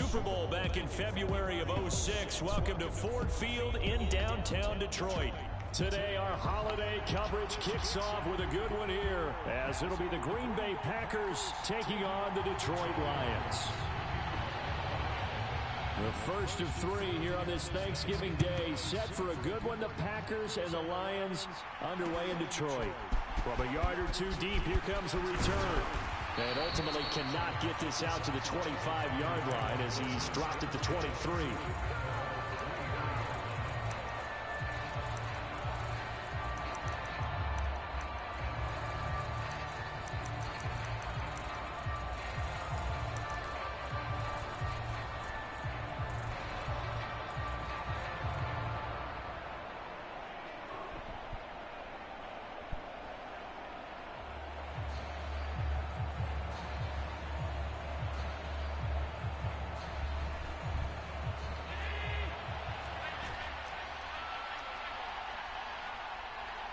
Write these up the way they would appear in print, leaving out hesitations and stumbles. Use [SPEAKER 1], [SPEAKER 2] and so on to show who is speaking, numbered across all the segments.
[SPEAKER 1] Super Bowl back in February of '06. Welcome to Ford Field in downtown Detroit. Today, our holiday coverage kicks off with a good one here, as it'll be the Green Bay Packers taking on the Detroit Lions. The first of three here on this Thanksgiving Day, set for a good one. The Packers and the Lions underway in Detroit. From a yard or two deep, here comes the return. And ultimately cannot get this out to the 25-yard line as he's dropped at the 23.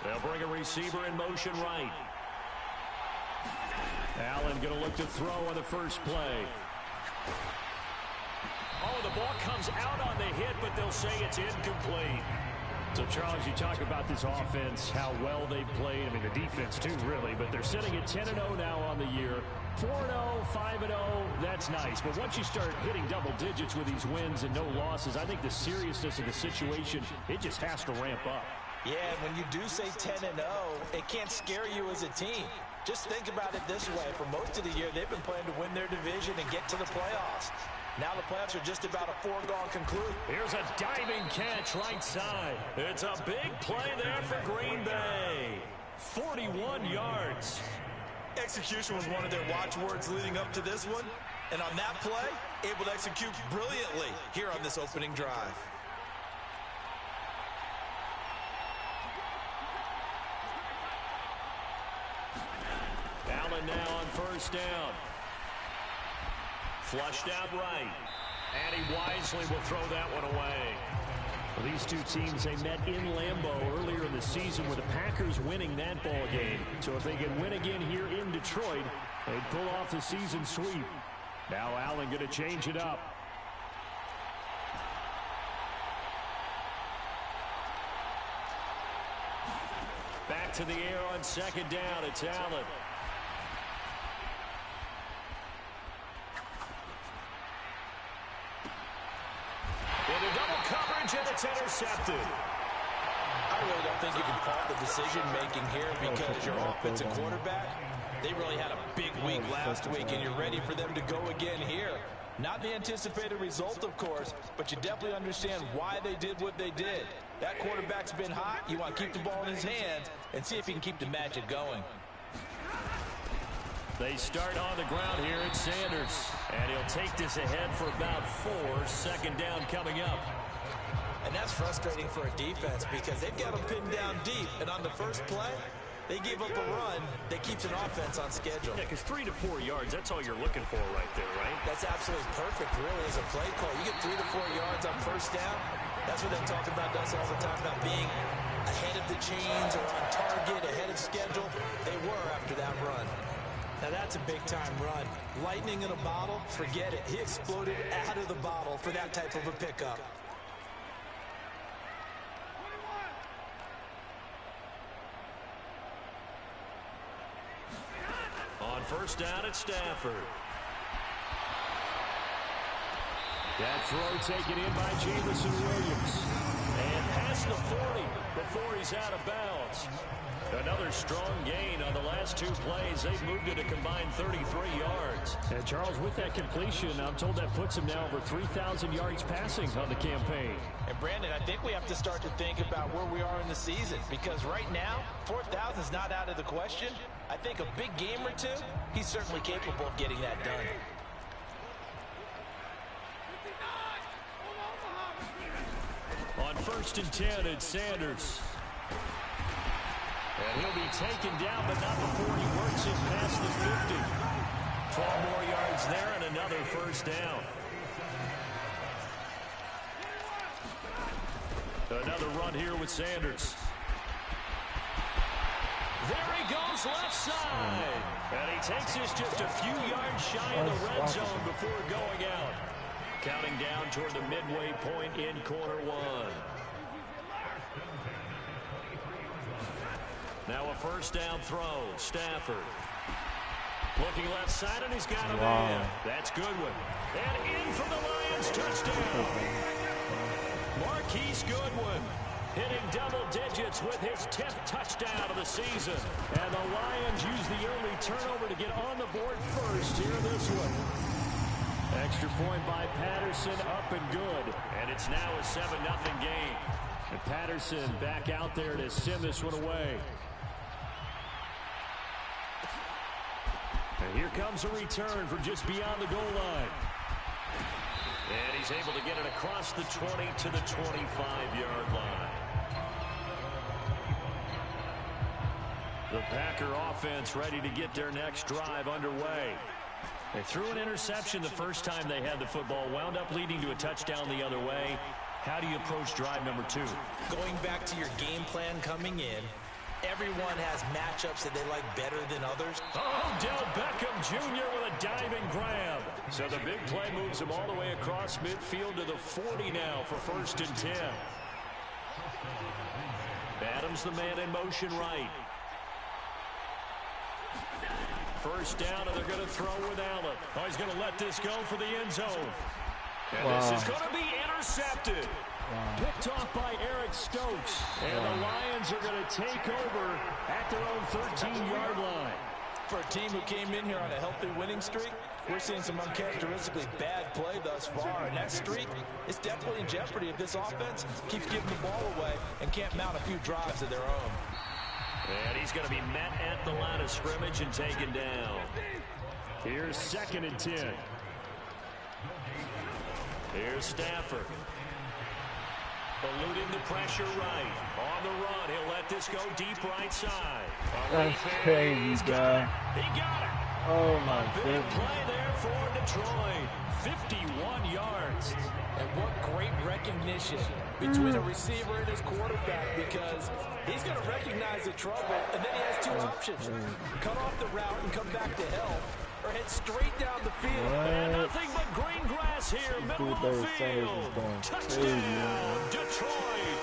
[SPEAKER 1] They'll bring a receiver in motion right. Allen going to look to throw on the first play. Oh, the ball comes out on the hit, but they'll say it's incomplete. So, Charles, you talk about this offense, how well they've played. I mean, the defense, too, really. But they're sitting at 10-0 now on the year. 4-0, 5-0, that's nice. But once you start hitting double digits with these wins and no losses, I think the seriousness of the situation, it just has to ramp up.
[SPEAKER 2] Yeah, when you do say 10-0, it can't scare you as a team. Just think about it this way. For most of the year, they've been playing to win their division and get to the playoffs. Now the playoffs are just about a foregone conclusion.
[SPEAKER 1] Here's a diving catch right side. It's a big play there for Green Bay. 41 yards.
[SPEAKER 3] Execution was one of their watchwords leading up to this one. And on that play, able to execute brilliantly here on this opening drive.
[SPEAKER 1] Allen now on first down. Flushed out right. And he wisely will throw that one away. Well, these two teams, they met in Lambeau earlier in the season with the Packers winning that ball game. So if they can win again here in Detroit, they'd pull off the season sweep. Now Allen going to change it up. Back to the air on second down. It's Allen. Into double coverage, and it's intercepted.
[SPEAKER 2] I really don't think you can fault the decision-making here because your offensive quarterback, they really had a big week last week, and you're ready for them to go again here. Not the anticipated result, of course, but you definitely understand why they did what they did. That quarterback's been hot. You want to keep the ball in his hands and see if he can keep the magic going.
[SPEAKER 1] They start on the ground here. It's Sanders. And he'll take this ahead for about 4. Second down coming up.
[SPEAKER 2] And that's frustrating for a defense because they've got them pinned down deep. And on the first play, they gave up a run that keeps an offense on schedule.
[SPEAKER 1] Yeah, because 3 to 4 yards, that's all you're looking for right there, right?
[SPEAKER 2] That's absolutely perfect, really, as a play call. You get 3 to 4 yards on first down. That's what they talk about us all the time, about being ahead of the chains or on target, ahead of schedule. They were after that run. Now that's a big-time run. Lightning in a bottle, forget it. He exploded out of the bottle for that type of a pickup.
[SPEAKER 1] On first down, it's Stafford. That throw taken in by Jameson Williams. And past the 40 before he's out of bounds. Another strong gain on the last 2 plays. They've moved it a combined 33 yards. And Charles, with that completion, I'm told that puts him now over 3,000 yards passing on the campaign.
[SPEAKER 2] And Brandon, I think we have to start to think about where we are in the season. Because right now, 4,000 is not out of the question. I think a big game or two, he's certainly capable of getting that done.
[SPEAKER 1] On first and 10, it's Sanders. And he'll be taken down, but not before he works it past the 50. 12 more yards there and another first down. Another run here with Sanders. There he goes left side. And he takes this just a few yards shy of the red zone before going out. counting down toward the midway point in quarter one. Now a first down throw. Stafford. Looking left side, and he's got a man. That's Goodwin. And in for the Lions. Touchdown. Marquise Goodwin hitting double digits with his 10th touchdown of the season. And the Lions use the early turnover to get on the board first here in this one. Extra point by Patterson, up and good. And it's now a 7-0 game. And Patterson back out there to send this one away. And here comes a return from just beyond the goal line. And he's able to get it across the 20 to the 25-yard line. The Packer offense ready to get their next drive underway. They threw an interception the first time they had the football, wound up leading to a touchdown the other way. How do you approach drive number 2?
[SPEAKER 2] Going back to your game plan coming in, everyone has matchups that they like better than others.
[SPEAKER 1] Oh, Del Beckham Jr. with a diving grab. So the big play moves him all the way across midfield to the 40 now for 1st and 10. Adams the man in motion right. First down, and they're going to throw with Allen. Oh, he's going to let this go for the end zone. And this is going to be intercepted. Picked off by Eric Stokes. And the Lions are going to take over at their own 13-yard line.
[SPEAKER 2] For a team who came in here on a healthy winning streak, we're seeing some uncharacteristically bad play thus far. And that streak is definitely in jeopardy if this offense keeps giving the ball away and can't mount a few drives of their own.
[SPEAKER 1] And he's going to be met at the line of scrimmage and taken down. Here's 2nd and 10. Here's Stafford. Eluding the pressure right. On the run, he'll let this go deep right side.
[SPEAKER 4] That's crazy, guy.
[SPEAKER 1] He got it.
[SPEAKER 4] Oh, my
[SPEAKER 1] Big
[SPEAKER 4] goodness.
[SPEAKER 1] play there for Detroit. 51 yards.
[SPEAKER 2] And what great recognition between a receiver and his quarterback, because he's going to recognize the trouble, and then he has 2 options. Cut off the route and come back to help, or head straight down the field.
[SPEAKER 1] And nothing but green grass here, middle of the field. Touchdown, Detroit.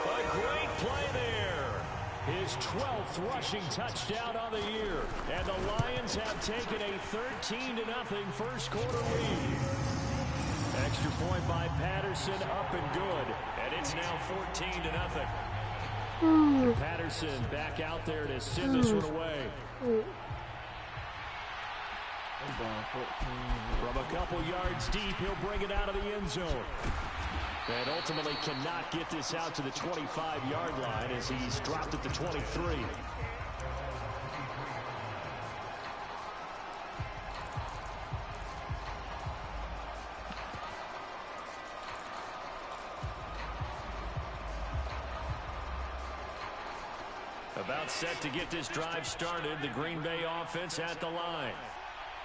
[SPEAKER 1] A great play there. His 12th rushing touchdown on the year. And the Lions have taken a 13-0 first quarter lead. Extra point by Patterson, up and good. And it's now 14-0. Patterson back out there to send this one away. From a couple yards deep, he'll bring it out of the end zone. And ultimately cannot get this out to the 25-yard line as he's dropped at the 23. About set to get this drive started, the Green Bay offense at the line.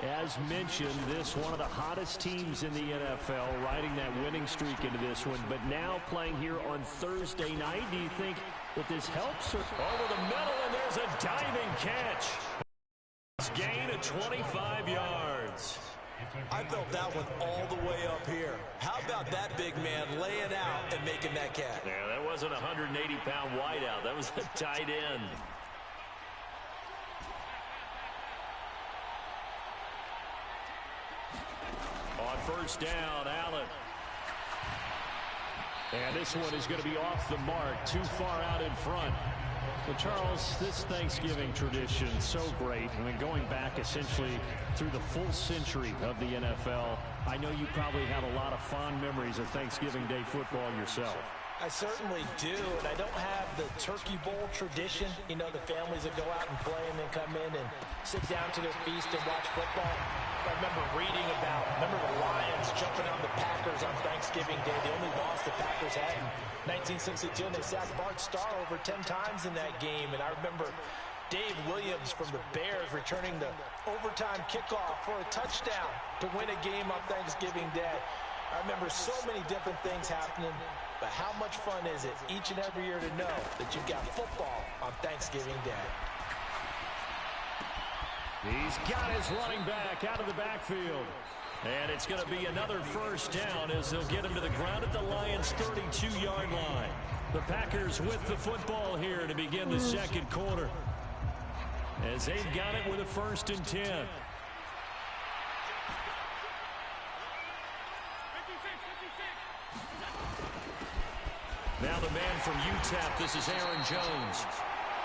[SPEAKER 1] As mentioned, this one of the hottest teams in the NFL, riding that winning streak into this one, but now playing here on Thursday night. Do you think that this helps? Over the middle, and there's a diving catch. Gain of 25 yards.
[SPEAKER 2] I felt that one all the way up here. How about that big man laying out and making that catch?
[SPEAKER 1] Yeah, that wasn't a 180-pound wideout. That was a tight end. On first down, Allen. And this one is going to be off the mark, too far out in front. Well, Charles, this Thanksgiving tradition, so great. I mean, going back essentially through the full century of the NFL, I know you probably have a lot of fond memories of Thanksgiving Day football yourself.
[SPEAKER 2] I certainly do, and I don't have the Turkey Bowl tradition. You know, the families that go out and play and then come in and sit down to their feast and watch football. I remember reading about, the Lions jumping on the Packers on Thanksgiving Day. The only loss the Packers had in 1962, and they sacked Bart Starr over 10 times in that game. And I remember Dave Williams from the Bears returning the overtime kickoff for a touchdown to win a game on Thanksgiving Day. I remember so many different things happening, but how much fun is it each and every year to know that you've got football on Thanksgiving Day?
[SPEAKER 1] He's got his running back out of the backfield. And it's going to be another first down as they'll get him to the ground at the Lions' 32-yard line. The Packers with the football here to begin the second quarter, as they've got it with a 1st and 10. Now the man from UTEP, this is Aaron Jones.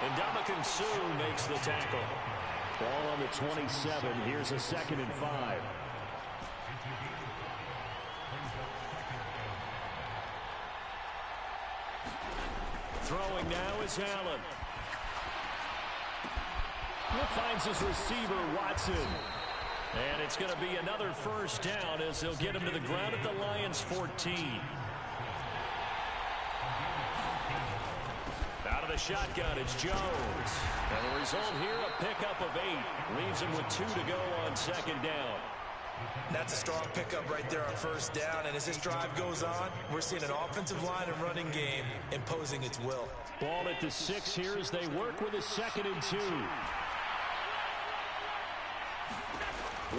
[SPEAKER 1] And Ndamukong Suh makes the tackle. Ball on the 27. Here's a 2nd and 5. Throwing now is Allen. He finds his receiver, Watson. And it's going to be another first down as they'll get him to the ground at the Lions' 14. Out of the shotgun, it's Jones. And the result here, a pickup of 8. Leaves him with 2 to go on 2nd down.
[SPEAKER 3] That's a strong pickup right there on 1st down. And as this drive goes on, we're seeing an offensive line and running game imposing its will.
[SPEAKER 1] Ball at the 6 here as they work with a 2nd and 2.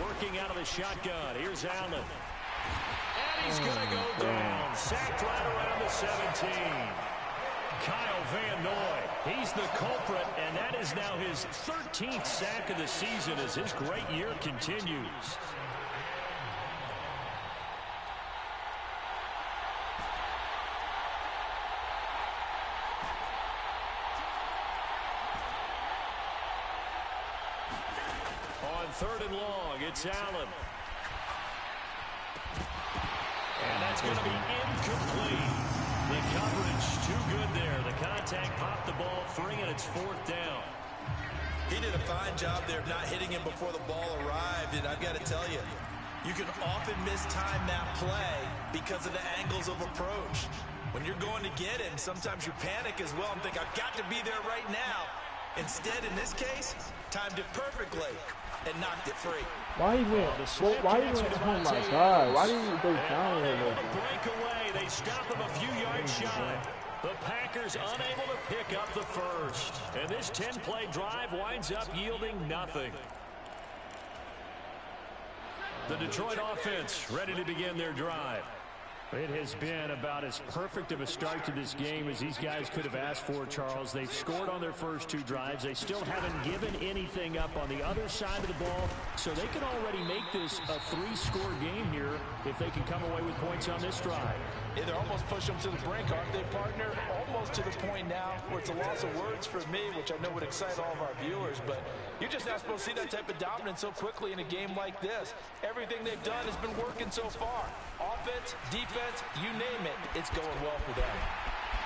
[SPEAKER 1] Working out of the shotgun. Here's Allen. And he's going to go down. Sacked right around the 17. Kyle Van Noy, he's the culprit, and that is now his 13th sack of the season as his great year continues. On 3rd and long, it's Allen. And that's going to be incomplete. The coverage too good there. The contact popped the ball free, and it's 4th down.
[SPEAKER 3] He did a fine job there of not hitting him before the ball arrived, and I've got to tell you, you can often mistime that play because of the angles of approach. When you're going to get him, sometimes you panic as well and think, I've got to be there right now. Instead, in this case, timed it perfectly and knocked it free.
[SPEAKER 4] Why he went? Why he went? Oh my God! Why did he go down there?
[SPEAKER 1] Break away. They stop him a few yards shy. The Packers unable to pick up the first, and this 10-play drive winds up yielding nothing. The Detroit offense ready to begin their drive. It has been about as perfect of a start to this game as these guys could have asked for, Charles. They've scored on their first 2 drives. They still haven't given anything up on the other side of the ball, so they can already make this a 3-score game here if they can come away with points on this drive.
[SPEAKER 2] Yeah, they're almost pushing them to the brink, aren't they, partner? Almost to the point now where it's a loss of words for me, which I know would excite all of our viewers, but you're just not supposed to see that type of dominance so quickly in a game like this. Everything they've done has been working so far. Offense, defense, you name it, it's going well for them.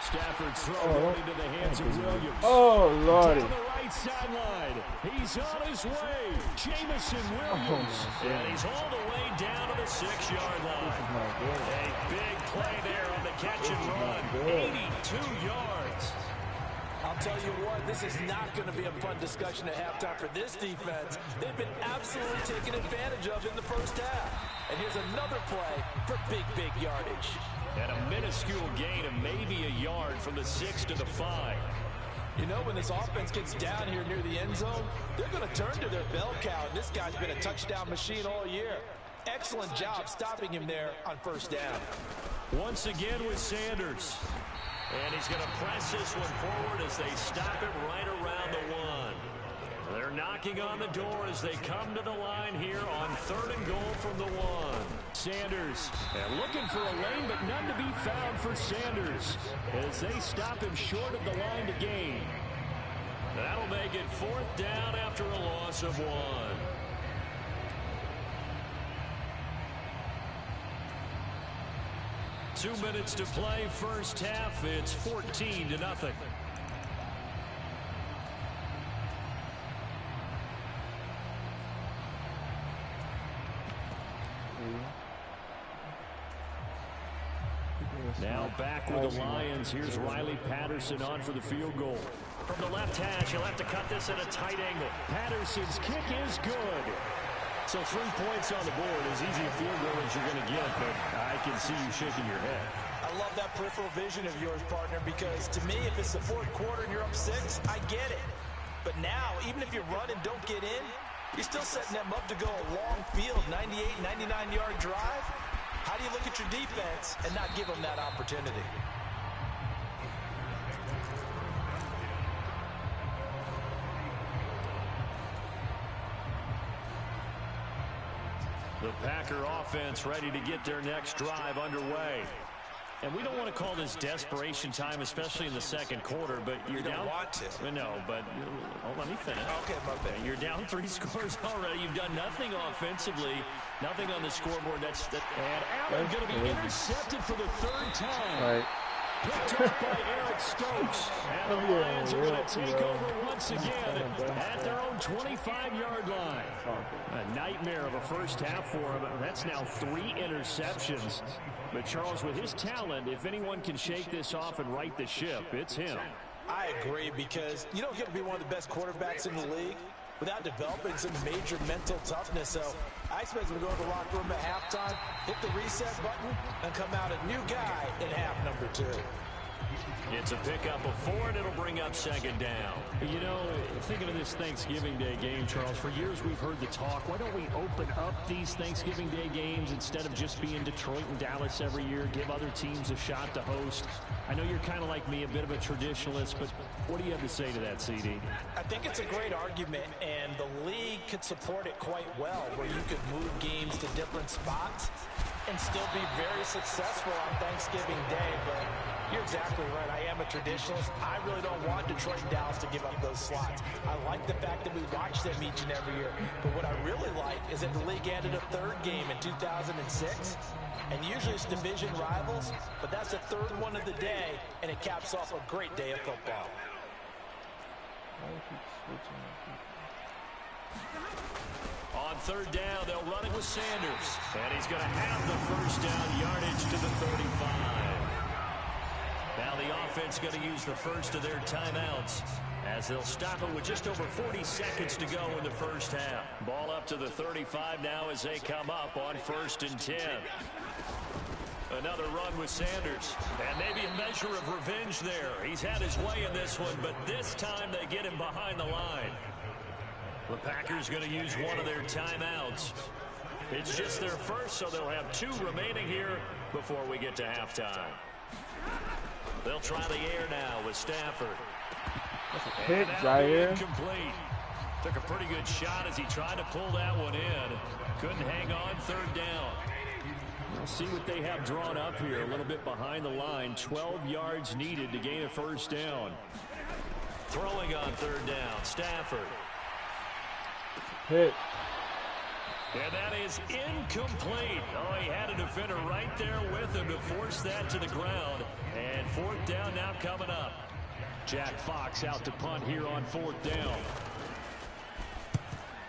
[SPEAKER 1] Stafford's throw into the hands of Williams.
[SPEAKER 4] Oh, Lordy.
[SPEAKER 1] On the right sideline. He's on his way. Jamison Williams. And he's all the way down to the 6-yard line. A big play there on the catch and run. 82 yards.
[SPEAKER 2] I'll tell you what, this is not going to be a fun discussion at halftime for this defense. They've been absolutely taken advantage of in the first half. And here's another play for big yardage.
[SPEAKER 1] And a minuscule gain of maybe a yard from the 6 to the 5.
[SPEAKER 2] You know, when this offense gets down here near the end zone, they're going to turn to their bell cow. And this guy's been a touchdown machine all year. Excellent job stopping him there on 1st down.
[SPEAKER 1] Once again with Sanders. And he's going to press this one forward as they stop it right around the 1. They're knocking on the door as they come to the line here on 3rd and goal from the 1. Sanders looking for a lane, but none to be found for Sanders as they stop him short of the line to gain. That'll make it 4th down after a loss of 1. Two minutes to play, first half. It's 14-0. Now back with the Lions. Here's Riley Patterson on for the field goal. From the left hash, he'll have to cut this at a tight angle. Patterson's kick is good. So 3 points on the board, as easy a field goal as you're going to get, but I can see you shaking your head.
[SPEAKER 2] I love that peripheral vision of yours, partner, because to me, if it's the 4th quarter and you're up 6, I get it. But now, even if you run and don't get in, You're still setting them up to go a long field, 98, 99-yard drive. How do you look at your defense and not give them that opportunity?
[SPEAKER 1] The Packer offense ready to get their next drive underway. And we don't want to call this desperation time, especially in the second quarter, but you're down.
[SPEAKER 3] You don't want to.
[SPEAKER 1] No, but let me finish.
[SPEAKER 3] Okay, my bad.
[SPEAKER 1] You're down 3 scores already. You've done nothing offensively, nothing on the scoreboard. And Allen going to be intercepted for the 3rd time.
[SPEAKER 4] Right.
[SPEAKER 1] Picked up by Eric Stokes. And the Lions are going to take over once again at their own 25-yard line. A nightmare of a first half for him. That's now 3 interceptions. But Charles, with his talent, if anyone can shake this off and right the ship, it's him.
[SPEAKER 2] I agree, because you don't get to be one of the best quarterbacks in the league without developing some major mental toughness. So I expect him to go to the locker room at halftime, hit the reset button, and come out a new guy in half number 2.
[SPEAKER 1] It's a pickup of 4, and it'll bring up 2nd down. You know, thinking of this Thanksgiving Day game, Charles, for years we've heard the talk, why don't we open up these Thanksgiving Day games instead of just being Detroit and Dallas every year, give other teams a shot to host? I know you're kind of like me, a bit of a traditionalist, but what do you have to say to that, CD?
[SPEAKER 2] I think it's a great argument, and the league could support it quite well, where you could move games to different spots and still be very successful on Thanksgiving Day. But you're exactly right. I am a traditionalist. I really don't want Detroit and Dallas to give up those slots. I like the fact that we watch them each and every year. But what I really like is that the league added a 3rd game in 2006. And usually it's division rivals, but that's the 3rd one of the day, and it caps off a great day of football.
[SPEAKER 1] On 3rd down, they'll run it with Sanders. And he's going to have the 1st down yardage to the 35. Now the offense going to use the first of their timeouts as they'll stop it with just over 40 seconds to go in the first half. Ball up to the 35 now as they come up on 1st and 10. Another run with Sanders. And maybe a measure of revenge there. He's had his way in this one, but this time they get him behind the line. The Packers going to use one of their timeouts. It's just their first, so they'll have 2 remaining here before we get to halftime. They'll try the air now with Stafford.
[SPEAKER 4] That's a hit, Jair.
[SPEAKER 1] Incomplete. Took a pretty good shot as he tried to pull that one in. Couldn't hang on 3rd down. We'll see what they have drawn up here. A little bit behind the line. 12 yards needed to gain a 1st down. Throwing on 3rd down. Stafford.
[SPEAKER 4] Hit.
[SPEAKER 1] And that is incomplete. Oh, he had a defender right there with him to force that to the ground. And 4th down now coming up. Jack Fox out to punt here on 4th down.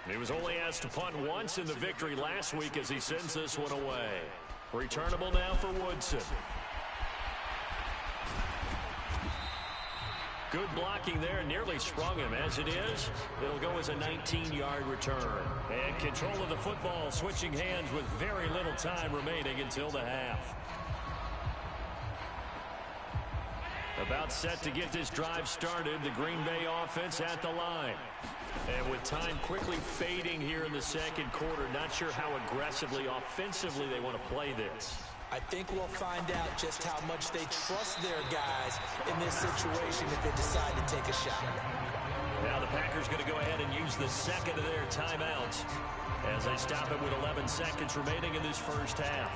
[SPEAKER 1] He was only asked to punt once in the victory last week as he sends this one away. Returnable now for Woodson. Good blocking there, nearly sprung him. As it is, it'll go as a 19-yard return. And control of the football, switching hands with very little time remaining until the half. About set to get this drive started, the Green Bay offense at the line. And with time quickly fading here in the second quarter, not sure how aggressively, offensively they want to play this.
[SPEAKER 2] I think we'll find out just how much they trust their guys in this situation if they decide to take a shot.
[SPEAKER 1] Now the Packers going to go ahead and use the 2nd of their timeouts as they stop it with 11 seconds remaining in this first half.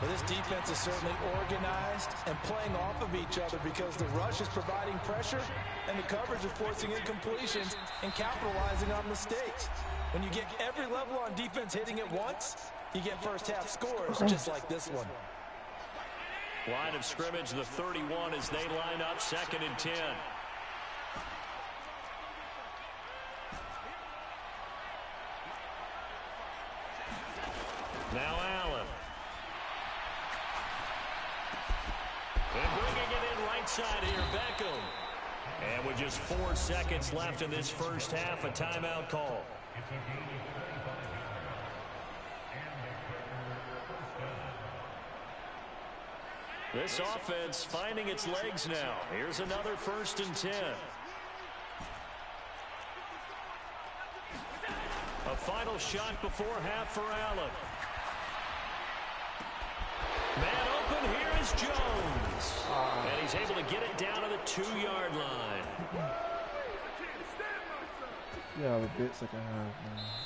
[SPEAKER 2] Well, this defense is certainly organized and playing off of each other because the rush is providing pressure and the coverage is forcing incompletions and capitalizing on mistakes. When you get every level on defense hitting at once, you get first half scores just like this one.
[SPEAKER 1] Line of scrimmage, the 31 as they line up 2nd and 10. Now Allen. And bringing it in right side here, Beckham. And with just 4 seconds left in this first half, a timeout call. This offense finding its legs now. Here's another 1st and 10. A final shot before half for Allen. Man open, here is Jones. And he's able to get it down to the 2-yard line.
[SPEAKER 4] Yeah, a bit second half,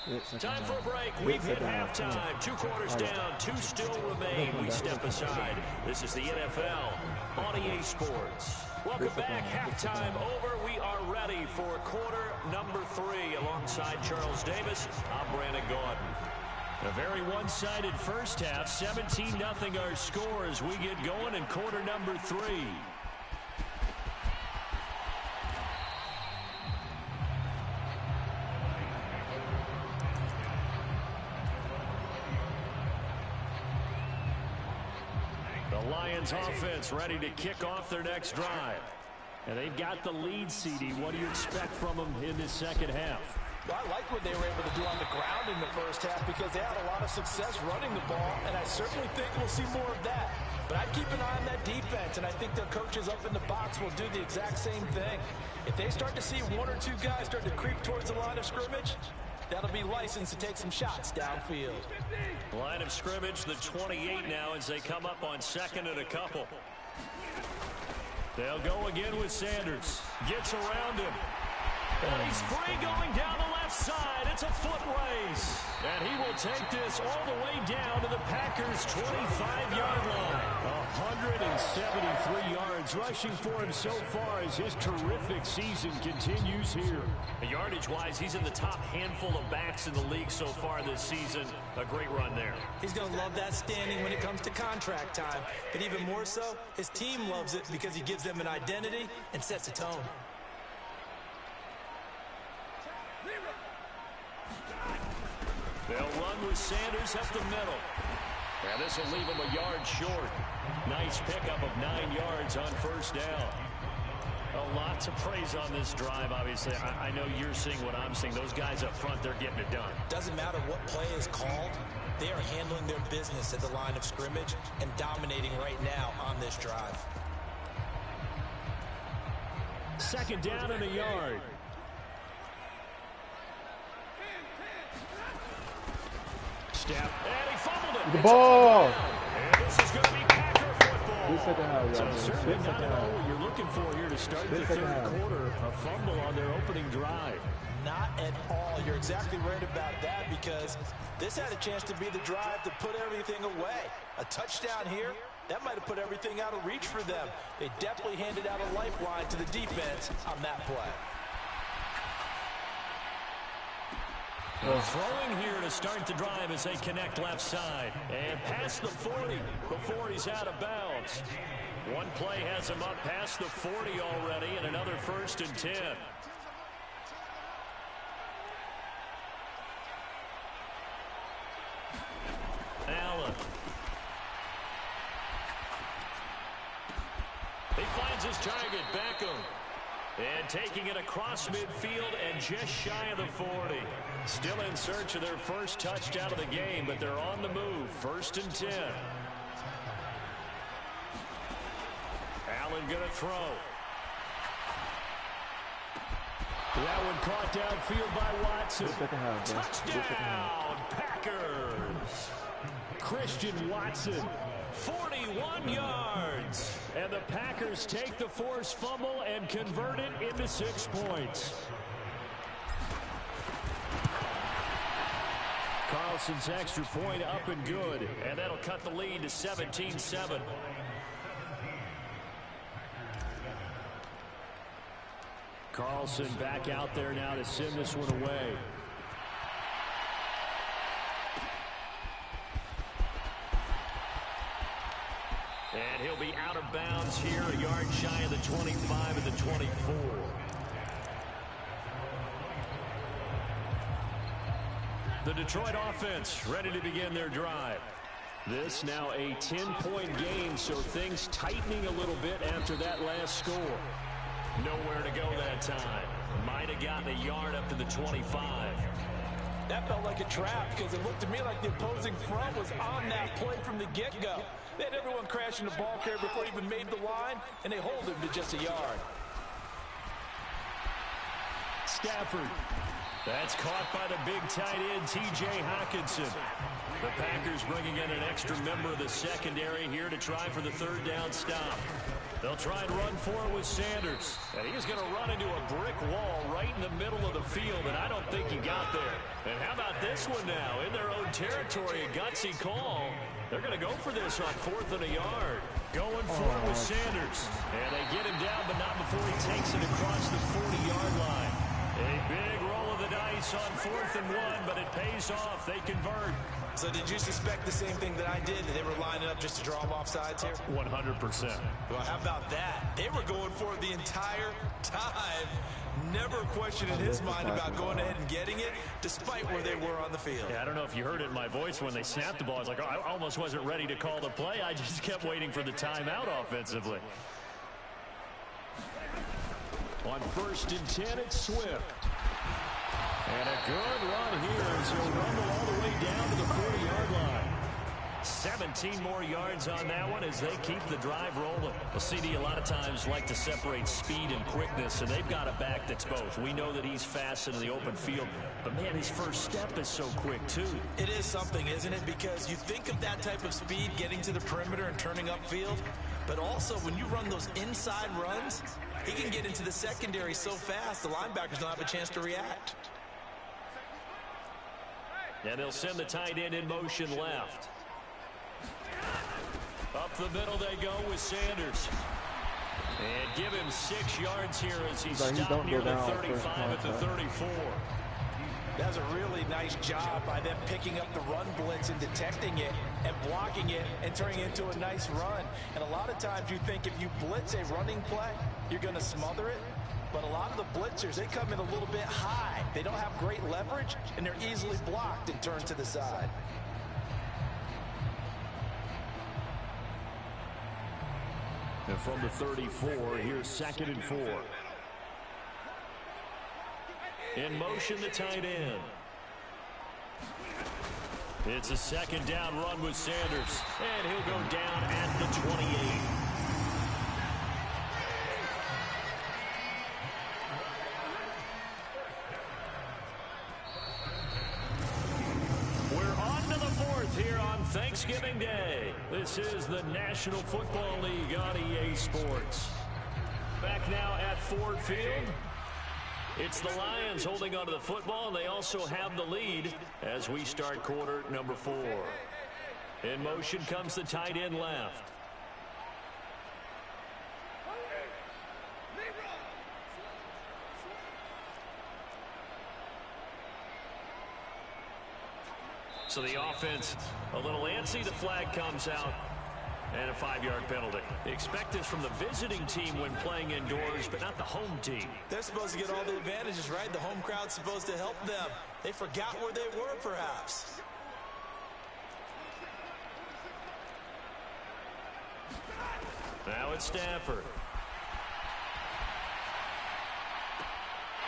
[SPEAKER 4] man.
[SPEAKER 1] Time for a break. We've hit halftime. 2 quarters down, 2 still remain. We step aside. This is the NFL on EA Sports. Welcome back. Halftime over. We are ready for quarter number 3. Alongside Charles Davis, I'm Brandon Gordon. A very one-sided first half. 17-0 our score as we get going in quarter number 3. The Lions offense ready to kick off their next drive. And they've got the lead, CD. What do you expect from them in this second half?
[SPEAKER 2] Well, I like what they were able to do on the ground in the first half because they had a lot of success running the ball, and I certainly think we'll see more of that. But I'd keep an eye on that defense, and I think their coaches up in the box will do the exact same thing. If they start to see 1 or 2 guys start to creep towards the line of scrimmage, that'll be licensed to take some shots downfield.
[SPEAKER 1] Line of scrimmage, the 28 now as they come up on 2nd and a couple. They'll go again with Sanders. Gets around him. And he's free going down the left side. It's a foot race. And he will take this all the way down to the Packers' 25-yard line. 173 yards rushing for him so far as his terrific season continues here. Yardage-wise, he's in the top handful of backs in the league so far this season. A great run there.
[SPEAKER 2] He's going to love that standing when it comes to contract time. But even more so, his team loves it because he gives them an identity and sets a tone.
[SPEAKER 1] They'll run with Sanders up the middle. And this will leave him a yard short. Nice pickup of 9 yards on first down. A lot to praise on this drive, obviously. I know you're seeing what I'm seeing. Those guys up front, they're getting it done.
[SPEAKER 2] Doesn't matter what play is called. They are handling their business at the line of scrimmage and dominating right now on this drive.
[SPEAKER 1] 2nd down and a yard. Step, and he fumbled it.
[SPEAKER 4] The ball.
[SPEAKER 1] And this is going to be Packer football.
[SPEAKER 4] Good second half,
[SPEAKER 1] So
[SPEAKER 4] yeah,
[SPEAKER 1] certainly
[SPEAKER 4] good
[SPEAKER 1] not
[SPEAKER 4] second
[SPEAKER 1] at all
[SPEAKER 4] half.
[SPEAKER 1] what you're looking for here to start
[SPEAKER 4] Good
[SPEAKER 1] the
[SPEAKER 4] second
[SPEAKER 1] third
[SPEAKER 4] half.
[SPEAKER 1] quarter. A fumble on their opening drive.
[SPEAKER 2] Not at all. You're exactly right about that because this had a chance to be the drive to put everything away. A touchdown here, that might have put everything out of reach for them. They definitely handed out a lifeline to the defense on that play.
[SPEAKER 1] Throwing here to start the drive as they connect left side. And past the 40 before he's out of bounds. One play has him up past the 40 already, and another 1st and 10. Allen. He finds his target, Beckham. And taking it across midfield and just shy of the 40. Still in search of their first touchdown of the game, but they're on the move. 1st and 10. Allen going to throw. That one caught downfield by Watson. Touchdown, Packers. Christian Watson, 41 yards. And the Packers take the forced fumble and convert it into 6 points. Carlson's extra point up and good. And that'll cut the lead to 17-7. Carlson back out there now to send this one away. And he'll be out of bounds here, a yard shy of the 25 and the 24. The Detroit offense ready to begin their drive. This now a 10-point game, so things tightening a little bit after that last score. Nowhere to go that time. Might have gotten a yard up to the 25.
[SPEAKER 2] That felt like a trap because it looked to me like the opposing front was on that play from the get-go. They had everyone crashing the ball carrier before he even made the line, and they hold him to just a yard.
[SPEAKER 1] Stafford That's caught by the big tight end, T.J. Hockenson. The Packers bringing in an extra member of the secondary here to try for the third down stop. They'll try and run for it with Sanders. And he's going to run into a brick wall right in the middle of the field, and I don't think he got there. And how about this one now? In their own territory, a gutsy call. They're going to go for this on 4th and a yard. Going for it with Sanders. And they get him down, but not before he takes it across the 40-yard line. A big roll of the dice on 4th and 1, but it pays off. They convert.
[SPEAKER 3] So did you suspect the same thing that I did, that they were lining up just to draw them off sides here?
[SPEAKER 1] 100%.
[SPEAKER 3] Well, how about that? They were going for it the entire time. Never a question in his mind about going ahead and getting it, despite where they were on the field.
[SPEAKER 1] Yeah, I don't know if you heard it in my voice when they snapped the ball. I was like, oh, I almost wasn't ready to call the play. I just kept waiting for the timeout offensively. On 1st and 10, it's Swift. And a good run here as he'll rumble all the way down to the 40-yard line. 17 more yards on that one as they keep the drive rolling. Well, CD, a lot of times like to separate speed and quickness, and they've got a back that's both. We know that he's fast in the open field, but, man, his first step is so quick, too.
[SPEAKER 3] It is something, isn't it? Because you think of that type of speed getting to the perimeter and turning upfield, but also when you run those inside runs, he can get into the secondary so fast the linebackers don't have a chance to react.
[SPEAKER 1] And they'll send the tight end in motion left. Up the middle they go with Sanders. And give him 6 yards here as he's stopped near the 35 at the 34.
[SPEAKER 3] That was a really nice job by them picking up the run blitz and detecting it and blocking it and turning it into a nice run. And a lot of times you think if you blitz a running play, you're going to smother it. But a lot of the blitzers, they come in a little bit high. They don't have great leverage, and they're easily blocked and turned to the side.
[SPEAKER 1] And from the 34, here's 2nd and 4. In motion, the tight end. It's a 2nd down run with Sanders, and he'll go down at the 28. Here on Thanksgiving Day. This is the National Football League on EA Sports. Back now at Ford Field. It's the Lions holding onto the football, and they also have the lead as we start quarter number 4. In motion comes the tight end left. So the offense a little antsy. The flag comes out and a 5-yard penalty. They expect this from the visiting team when playing indoors, but not the home team.
[SPEAKER 3] They're supposed to get all the advantages, right? The home crowd's supposed to help them. They forgot where they were, perhaps.
[SPEAKER 1] Now it's Stafford.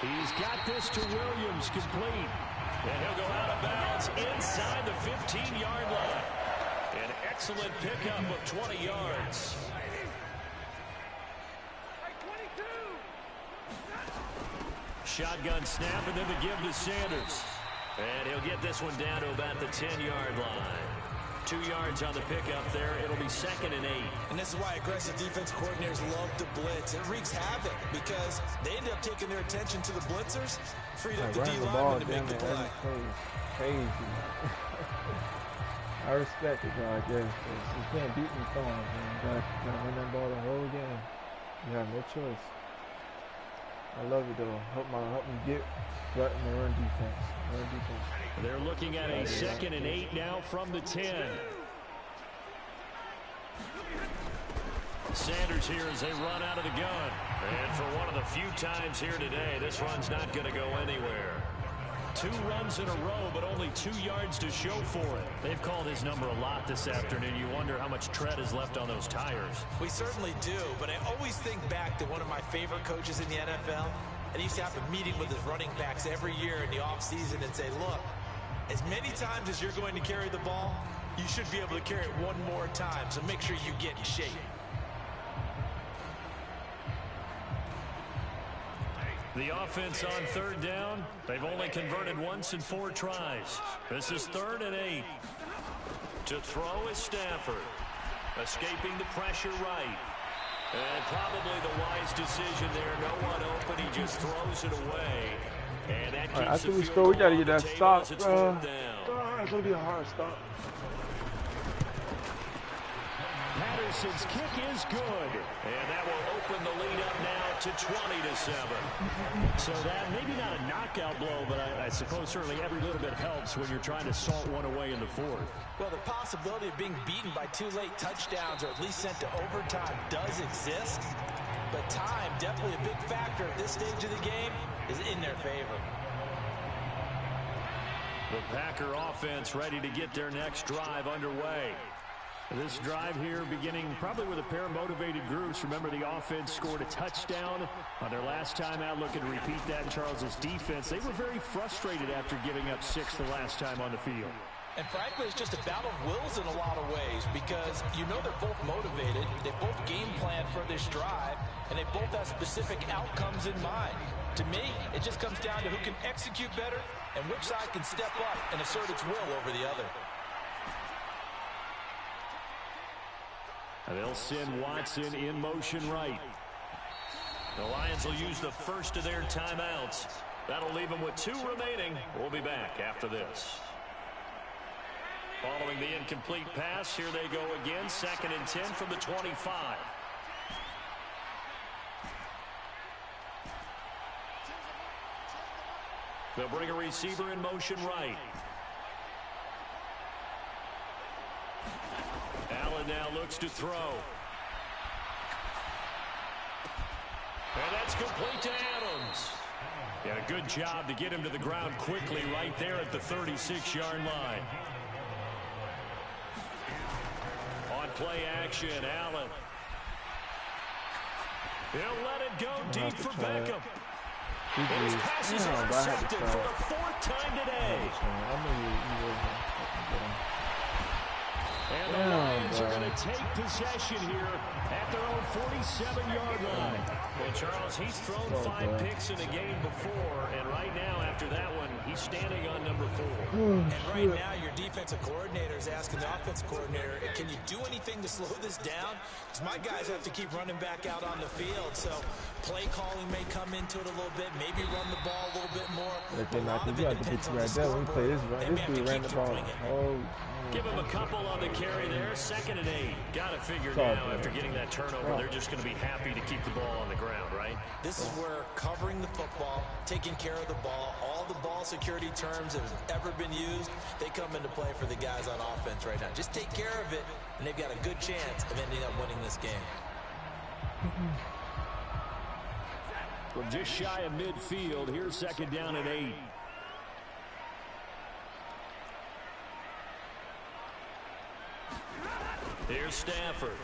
[SPEAKER 1] He's got this to Williams, complete. And he'll go out of bounds inside the 15-yard line. An excellent pickup of 20 yards. Shotgun snap, and then the give to Sanders. And he'll get this one down to about the 10-yard line. 2 yards on the pickup there. It'll be 2nd and 8.
[SPEAKER 3] And this is why aggressive defense coordinators love to blitz. It wreaks havoc because they end up taking their attention to the blitzers, freed up the D-lineman to make the play.
[SPEAKER 4] Crazy. I respect it, though, I guess. You can't beat me throwing, man. You gotta win that ball the whole game. You have no choice. I love it, though. Help me get right in the run defense.
[SPEAKER 1] They're looking at a 2nd and 8 now from the 10. Sanders here as they run out of the gun. And for one of the few times here today, this run's not going to go anywhere. 2 runs in a row, but only 2 yards to show for it. They've called his number a lot this afternoon. You wonder how much tread is left on those tires.
[SPEAKER 3] We certainly do, but I always think back to one of my favorite coaches in the NFL. And he used to have a meeting with his running backs every year in the offseason and say, look, as many times as you're going to carry the ball, you should be able to carry it one more time, so make sure you get in shape.
[SPEAKER 1] The offense on third down, they've only converted once in 4 tries. This is 3rd and 8. To throw is Stafford. Escaping the pressure right. And probably the wise decision there. No one open. He just throws it away. And that keeps
[SPEAKER 4] after
[SPEAKER 1] the
[SPEAKER 4] we
[SPEAKER 1] field
[SPEAKER 4] score, we got to
[SPEAKER 1] goal
[SPEAKER 4] get
[SPEAKER 1] on
[SPEAKER 4] that
[SPEAKER 1] the table
[SPEAKER 4] stop,
[SPEAKER 1] as it's
[SPEAKER 4] bro.
[SPEAKER 1] 4th down.
[SPEAKER 4] It's going to be a hard stop.
[SPEAKER 1] Patterson's kick is good. And that will open the lead up now to 20-7. So that, maybe not a knockout blow, but I suppose certainly every little bit helps when you're trying to salt one away in the 4th.
[SPEAKER 2] Well, the possibility of being beaten by 2 late touchdowns or at least sent to overtime does exist. But time, definitely a big factor at this stage of the game, is in their favor.
[SPEAKER 1] The Packer offense ready to get their next drive underway. This drive here beginning probably with a pair of motivated groups. Remember, the offense scored a touchdown on their last time out. Looking to repeat that in Charles's defense. They were very frustrated after giving up 6 the last time on the field.
[SPEAKER 2] And frankly, it's just a battle of wills in a lot of ways because you know they're both motivated. They both game plan for this drive, and they both have specific outcomes in mind. To me, it just comes down to who can execute better and which side can step up and assert its will over the other.
[SPEAKER 1] And they'll send Watson in motion right. The Lions will use the first of their timeouts. That'll leave them with 2 remaining. We'll be back after this. Following the incomplete pass, here they go again. 2nd and 10 from the 25. They'll bring a receiver in motion right. Allen now looks to throw. And that's complete to Adams. He had a good job to get him to the ground quickly right there at the 36-yard line. On play action, Allen. He'll let it go deep for Beckham. And his passes are intercepted for the 4th time today. And the Lions are going to take possession here at their own 47-yard line. Well, Charles, he's thrown 5 picks in a game before, and right now, after that one, he's standing on number 4.
[SPEAKER 2] And right now, your defensive coordinator is asking the offensive coordinator, can you do anything to slow this down? Because my guys have to keep running back out on the field, so play calling may come into it a little bit, maybe run the ball a little bit more. A lot of it depends on the scoreboard. They may have to keep throwing it.
[SPEAKER 1] Give him a couple on the carry there. 2nd and 8. Got to figure now after getting that turnover, they're just going to be happy to keep the ball on the ground, right?
[SPEAKER 2] This is where covering the football, taking care of the ball, all the ball security terms that have ever been used, they come into play for the guys on offense right now. Just take care of it, and they've got a good chance of ending up winning this game.
[SPEAKER 1] Well, just shy of midfield. Here's 2nd down and 8. Here's Stafford.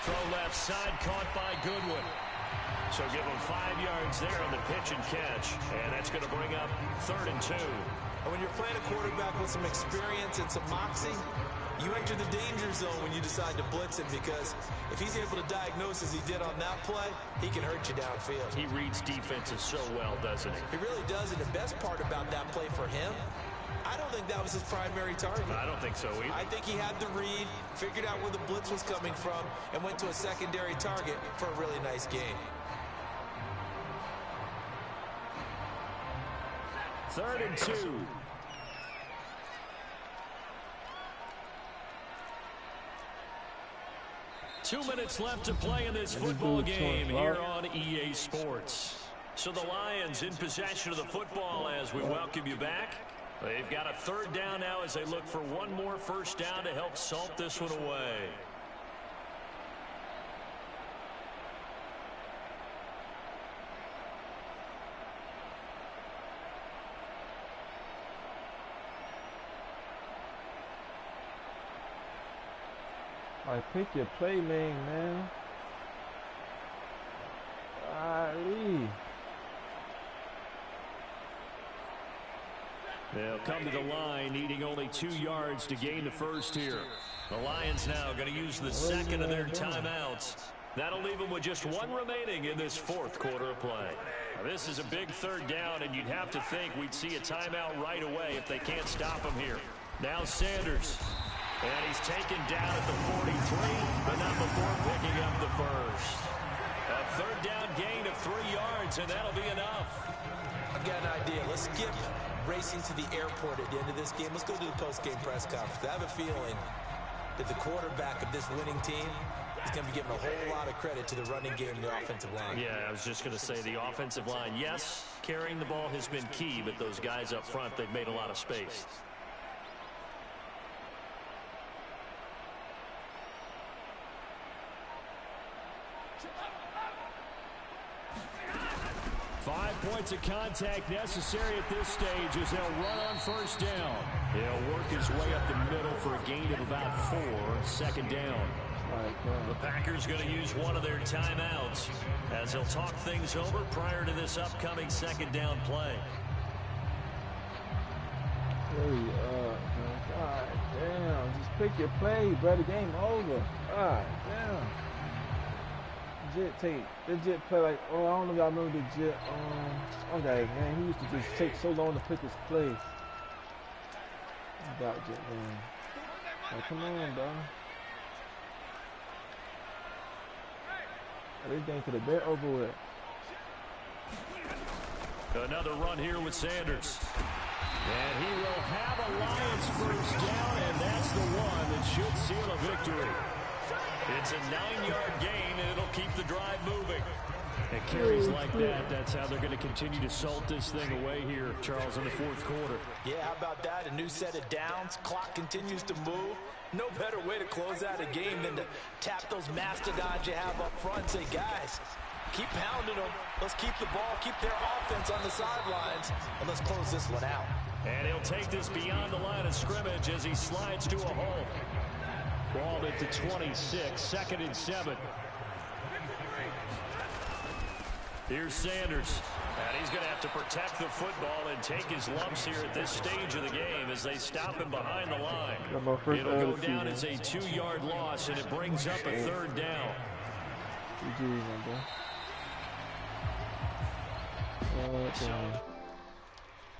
[SPEAKER 1] Throw left side, caught by Goodwin. So give him 5 yards there on the pitch and catch. And that's going to bring up 3rd and 2.
[SPEAKER 2] And when you're playing a quarterback with some experience and some moxie, you enter the danger zone when you decide to blitz him, because if he's able to diagnose as he did on that play, he can hurt you downfield.
[SPEAKER 1] He reads defenses so well, doesn't he?
[SPEAKER 2] He really does, and the best part about that play for him, I don't think that was his primary target.
[SPEAKER 1] I don't think so either.
[SPEAKER 2] I think he had the read, figured out where the blitz was coming from, and went to a secondary target for a really nice game.
[SPEAKER 1] 3rd and 2. Two minutes left to play in this football game here on EA Sports. So the Lions in possession of the football as we welcome you back. They've got a 3rd down now as they look for one more 1st down to help salt this one away.
[SPEAKER 4] I pick your play lane, man. Ali.
[SPEAKER 1] They'll come to the line, needing only 2 yards to gain the 1st here. The Lions now going to use the 2nd of their timeouts. That'll leave them with just one remaining in this fourth quarter of play. Now, this is a big third down, and you'd have to think we'd see a timeout right away if they can't stop him here. Now Sanders. And he's taken down at the 43, but not before picking up the first. A third down gain of 3 yards, and that'll be enough.
[SPEAKER 2] I've got an idea. Let's skip racing to the airport at the end of this game. Let's go to the post-game press conference. I have a feeling that the quarterback of this winning team is going to be giving a whole lot of credit to the running game and the offensive line.
[SPEAKER 1] Yeah, I was just going to say the offensive line, yes, carrying the ball has been key, but those guys up front, they've made a lot of space. Points of contact necessary at this stage as they'll run on first down. He'll work his way up the middle for a gain of about 4, second down. The Packers going to use one of their timeouts as they'll talk things over prior to this upcoming second down play.
[SPEAKER 4] God damn. Just pick your play, bro. The game over. God damn. Legit play like, I don't know if y'all remember legit, okay, man, he used to just take so long to pick his play. Got it, man. Like, come on, dog. This game could have been over with.
[SPEAKER 1] Another run here with Sanders. And he will have a Lions first down, and that's the one that should seal a victory. It's a 9-yard gain, and it'll keep the drive moving. And carries like that, that's how they're going to continue to salt this thing away here, Charles, in the fourth quarter.
[SPEAKER 2] Yeah, how about that? A new set of downs. Clock continues to move. No better way to close out a game than to tap those mastodons you have up front and say, guys, keep pounding them. Let's keep the ball, keep their offense on the sidelines, and let's close this one out.
[SPEAKER 1] And he'll take this beyond the line of scrimmage as he slides to a hole. Ball at the 26, 2nd and 7. Here's Sanders. And he's going to have to protect the football and take his lumps here at this stage of the game as they stop him behind the line. It'll go down as a 2-yard loss, and it brings up a third down.
[SPEAKER 4] GG, man, bro.